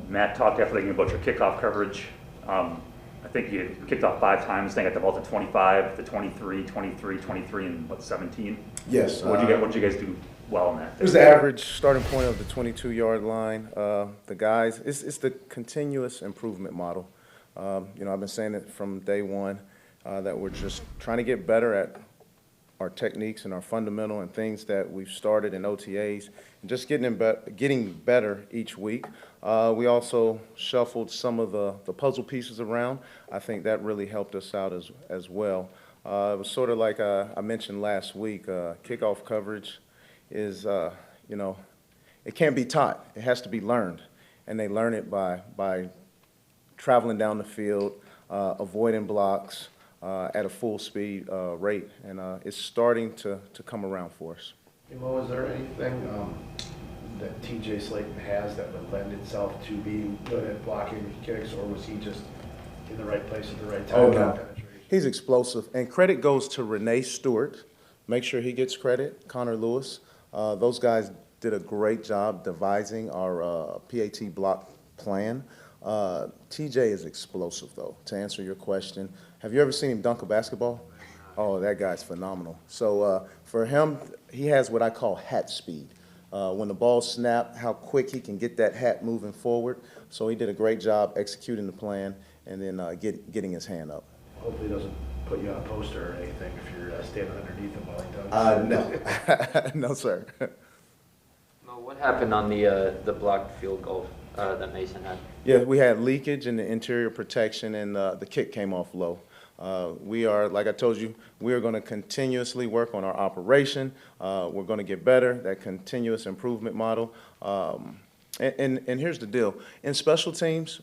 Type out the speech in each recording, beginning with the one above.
Matt talked after the game about your kickoff coverage. I think you kicked off 5 times. I think at the ball to 25, to 23, 23, 23, and what, 17? Yes. What did you guys do well in that? It was the average starting point of the 22-yard line. The guys, it's the continuous improvement model. I've been saying it from day one that we're just trying to get better at our techniques and our fundamental and things that we've started in OTAs, and just getting better each week. We also shuffled some of the puzzle pieces around. I think that really helped us out as well. It was sort of like I mentioned last week, kickoff coverage is, it can't be taught. It has to be learned, and they learn it by traveling down the field, avoiding blocks, at a full speed rate, and it's starting to come around for us. Mo, is there anything that TJ Slaton has that would lend itself to being good at blocking kicks, or was he just in the right place at the right time? Oh, no. He's explosive, and credit goes to Renee Stewart. Make sure he gets credit. Connor Lewis. Those guys did a great job devising our PAT block plan. TJ is explosive, though, to answer your question. Have you ever seen him dunk a basketball? Oh, that guy's phenomenal. So for him, he has what I call hat speed. When the ball snapped, how quick he can get that hat moving forward. So he did a great job executing the plan and then getting his hand up. Hopefully he doesn't put you on a poster or anything if you're standing underneath him while he dunks. No. No, sir. Well, what happened on the blocked field goal that Mason had? Yeah, we had leakage in the interior protection, and the kick came off low. We are, like I told you, we are going to continuously work on our operation. We're going to get better, that continuous improvement model. And here's the deal. In special teams,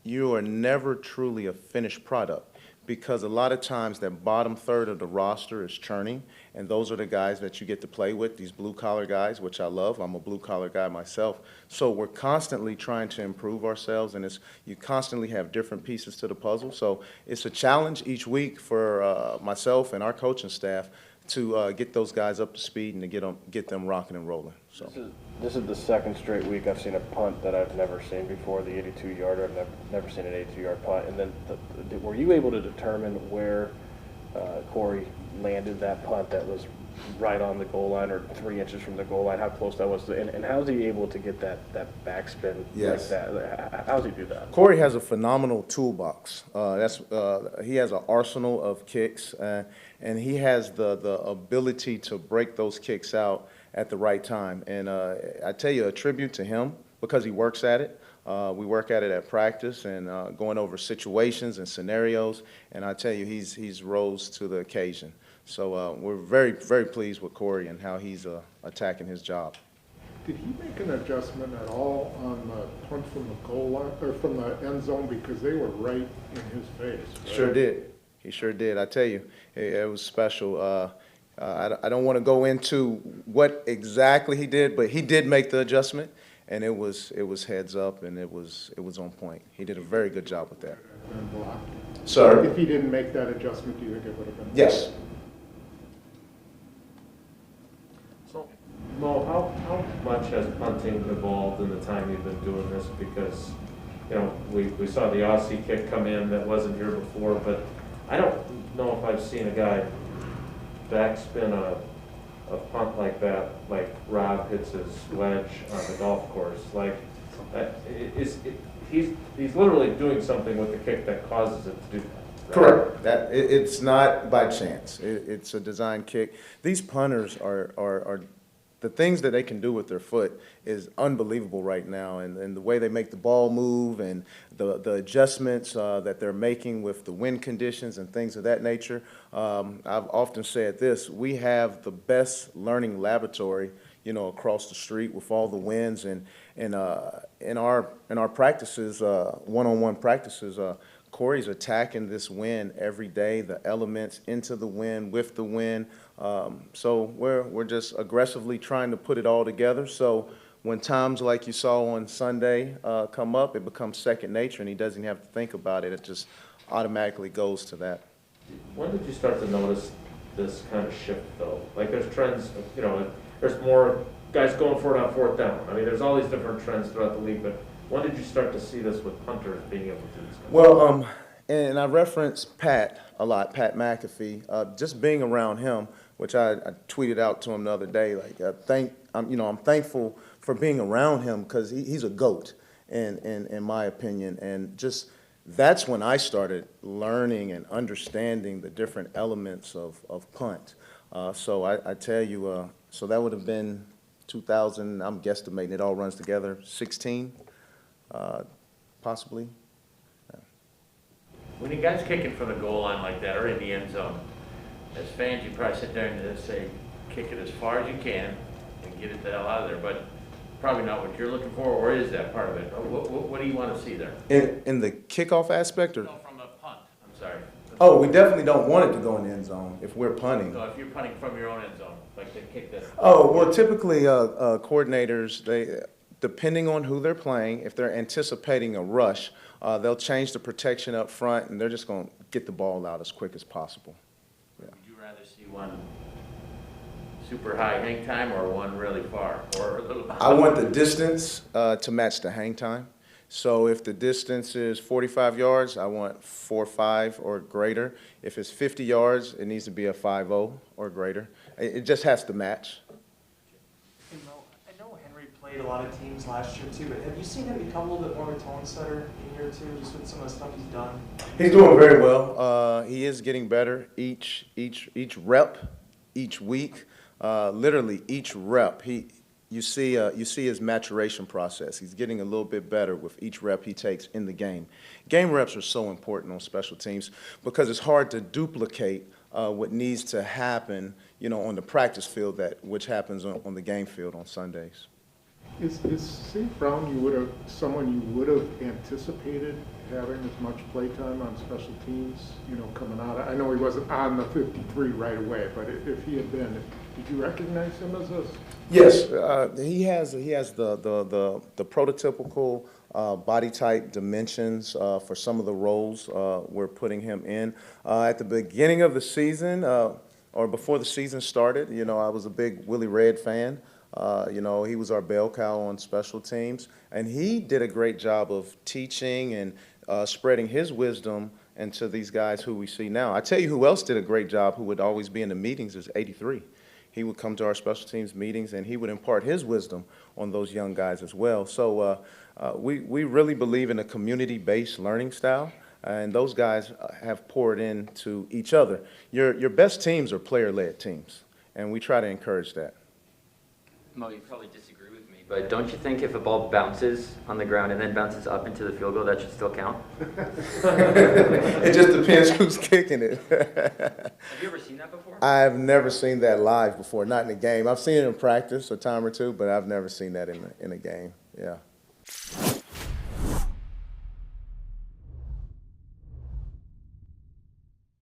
you are never truly a finished product, because a lot of times that bottom third of the roster is churning, and those are the guys that you get to play with, these blue-collar guys, which I love. I'm a blue-collar guy myself. So we're constantly trying to improve ourselves, and you constantly have different pieces to the puzzle. So it's a challenge each week for myself and our coaching staff to get those guys up to speed and to get them rocking and rolling. So this is the second straight week I've seen a punt that I've never seen before, the 82-yarder. I've never seen an 82-yard punt. And then were you able to determine where Corey landed that punt that was right on the goal line or 3 inches from the goal line, how close that was? And how is he able to get that backspin like that? How does he do that? Corey has a phenomenal toolbox. He has an arsenal of kicks, and he has the ability to break those kicks out at the right time. And I tell you, a tribute to him, because he works at it. We work at it at practice and going over situations and scenarios. And I tell you, he's rose to the occasion. So we're very, very pleased with Corey and how he's attacking his job. Did he make an adjustment at all on the punt from the goal line or from the end zone, because they were right in his face? Right? Sure did. He sure did. I tell you, it was special. I don't want to go into what exactly he did, but he did make the adjustment, and it was heads up, and it was on point. He did a very good job with that. Sir? If he didn't make that adjustment, do you think it would have been? Yes. So, Mo, how much has punting evolved in the time you've been doing this? Because, we saw the Aussie kick come in that wasn't here before, but I don't know if I've seen a guy backspin a punt like that, like Rob hits his wedge on the golf course. Like, he's literally doing something with the kick that causes it to do that. Right? Correct. It's not by chance. It's a design kick. These punters are the things that they can do with their foot is unbelievable right now, and the way they make the ball move and the adjustments that they're making with the wind conditions and things of that nature. I've often said this: we have the best learning laboratory, across the street with all the winds, and in our practices, one-on-one practices. Corey's attacking this wind every day, the elements into the wind, with the wind. So we're just aggressively trying to put it all together. So when times like you saw on Sunday come up, it becomes second nature, and he doesn't have to think about it. It just automatically goes to that. When did you start to notice this kind of shift, though? Like, there's trends, there's more guys going for it on fourth down. I mean, there's all these different trends throughout the league, but When did you start to see this with punters being able to do this? Well, and I reference Pat a lot, Pat McAfee, just being around him, which I tweeted out to him the other day, like, I'm thankful for being around him because he's a GOAT in my opinion. And just, that's when I started learning and understanding the different elements of punt. So I tell you, so that would have been 2000, I'm guesstimating, it all runs together, 16, possibly. When a guy's kicking from the goal line like that or in the end zone, as fans, you probably sit there and just say, kick it as far as you can and get it the hell out of there. But probably not what you're looking for, or is that part of it? What do you want to see there? In the kickoff aspect, or? No, from a punt, I'm sorry. Oh, we definitely don't want it to go in the end zone if we're punting. So if you're punting from your own end zone, like the kick that. Oh, well, typically, coordinators, depending on who they're playing, if they're anticipating a rush, they'll change the protection up front, and they're just going to get the ball out as quick as possible. Would you rather see one super high hang time or one really far, or a little behind? I want the distance to match the hang time. So if the distance is 45 yards, I want 4.5 or greater. If it's 50 yards, it needs to be a 5.0 or greater. It just has to match. Hey, Mo, I know Henry played a lot of teams last year too, but have you seen him become a little bit more of a tone setter in year two, just with some of the stuff he's done? He's doing very well. He is getting better each rep, each week. Literally each rep, you see his maturation process. He's getting a little bit better with each rep he takes in the game. Game reps are so important on special teams because it's hard to duplicate what needs to happen, on the practice field which happens on the game field on Sundays. Is St. Brown someone you would have anticipated having as much playtime on special teams, coming out? I know he wasn't on the 53 right away, but if he had been, did you recognize him as a? Yes, he has the prototypical body type dimensions for some of the roles we're putting him in. At the beginning of the season, or before the season started, I was a big Willie Red fan. He was our bell cow on special teams, and he did a great job of teaching and spreading his wisdom into these guys who we see now. I tell you who else did a great job, who would always be in the meetings, is 83. He would come to our special teams meetings, and he would impart his wisdom on those young guys as well. So we really believe in a community-based learning style, and those guys have poured into each other. Your best teams are player-led teams, and we try to encourage that. Mo, you probably disagree with me, but don't you think if a ball bounces on the ground and then bounces up into the field goal, that should still count? It just depends who's kicking it. Have you ever seen that before? I've never seen that live before, not in a game. I've seen it in practice a time or two, but I've never seen that in a game, yeah.